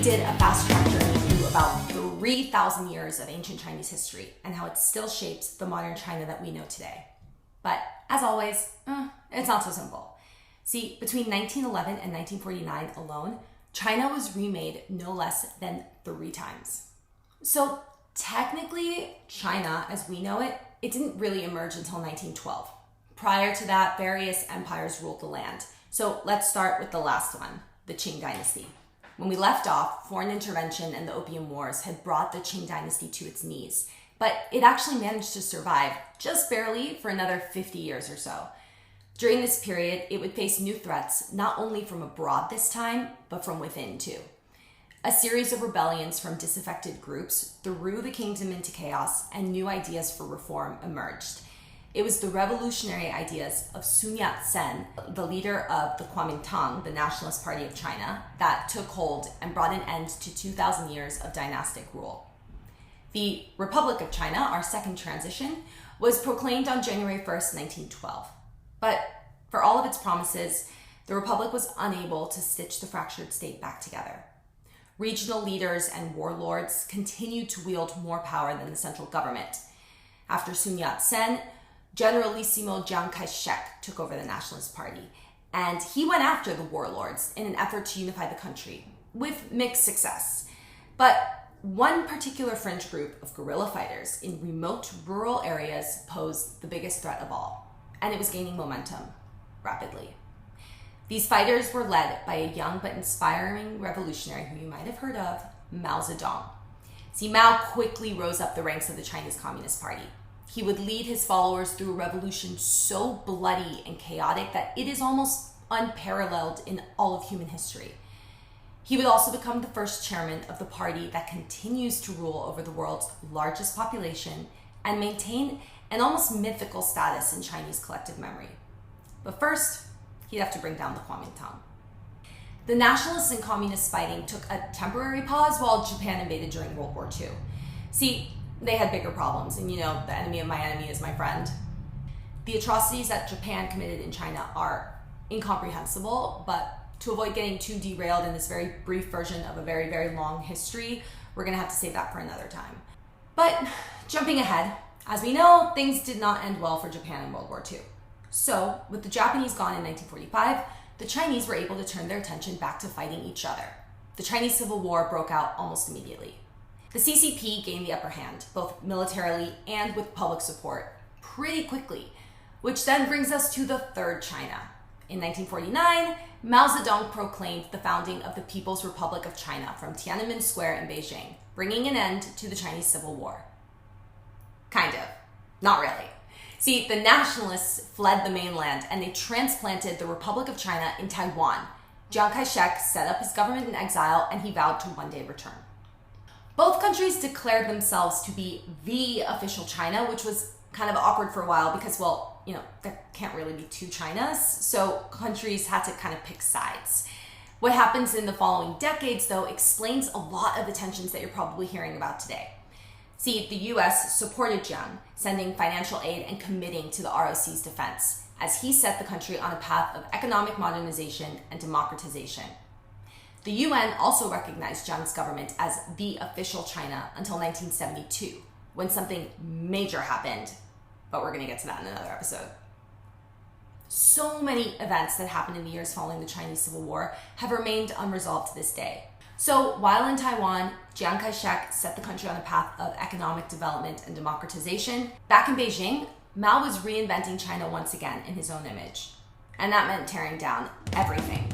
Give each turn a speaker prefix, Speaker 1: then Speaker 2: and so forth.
Speaker 1: did a fast track journey through about 3,000 years of ancient Chinese history and how it still shapes the modern China that we know today. But as always, it's not so simple. See, between 1911 and 1949 alone, China was remade no less than 3 times. So technically, China, as we know it, it didn't really emerge until 1912. Prior to that, various empires ruled the land. So let's start with the last one, the Qing Dynasty. When we left off, foreign intervention and the Opium Wars had brought the Qing Dynasty to its knees, but it actually managed to survive, just barely, for another 50 years or so. During this period, it would face new threats, not only from abroad this time, but from within too. A series of rebellions from disaffected groups threw the kingdom into chaos, and new ideas for reform emerged. It was the revolutionary ideas of Sun Yat-sen, the leader of the Kuomintang, the Nationalist Party of China, that took hold and brought an end to 2,000 years of dynastic rule. The Republic of China, our second transition, was proclaimed on January 1st, 1912. But for all of its promises, the Republic was unable to stitch the fractured state back together. Regional leaders and warlords continued to wield more power than the central government. After Sun Yat-sen, Generalissimo Kai-shek took over the Nationalist Party, and he went after the warlords in an effort to unify the country, with mixed success. But one particular fringe group of guerrilla fighters in remote rural areas posed the biggest threat of all, and it was gaining momentum rapidly. These fighters were led by a young but inspiring revolutionary who you might have heard of, Mao Zedong. See, Mao quickly rose up the ranks of the Chinese Communist Party. He would lead his followers through a revolution so bloody and chaotic that it is almost unparalleled in all of human history. He would also become the first chairman of the party that continues to rule over the world's largest population and maintain an almost mythical status in Chinese collective memory. But first, he'd have to bring down the Kuomintang. The nationalists and communists fighting took a temporary pause while Japan invaded during World War II. See, they had bigger problems, and the enemy of my enemy is my friend. The atrocities that Japan committed in China are incomprehensible, but to avoid getting too derailed in this very brief version of a very, very long history, we're going to have to save that for another time. But jumping ahead, as we know, things did not end well for Japan in World War II. So, with the Japanese gone in 1945, the Chinese were able to turn their attention back to fighting each other. The Chinese Civil War broke out almost immediately. The CCP gained the upper hand, both militarily and with public support, pretty quickly, which then brings us to the Third China. In 1949, Mao Zedong proclaimed the founding of the People's Republic of China from Tiananmen Square in Beijing, bringing an end to the Chinese Civil War. Kind of. Not really. See, the nationalists fled the mainland and they transplanted the Republic of China in Taiwan. Chiang Kai-shek set up his government in exile and he vowed to one day return. Both countries declared themselves to be the official China, which was kind of awkward for a while because, there can't really be 2 Chinas, so countries had to kind of pick sides. What happens in the following decades, though, explains a lot of the tensions that you're probably hearing about today. See, the US supported Chiang, sending financial aid and committing to the ROC's defense, as he set the country on a path of economic modernization and democratization. The UN also recognized Chiang's government as the official China until 1972, when something major happened, but we're going to get to that in another episode. So many events that happened in the years following the Chinese Civil War have remained unresolved to this day. So while in Taiwan, Chiang Kai-shek set the country on a path of economic development and democratization, back in Beijing, Mao was reinventing China once again in his own image. And that meant tearing down everything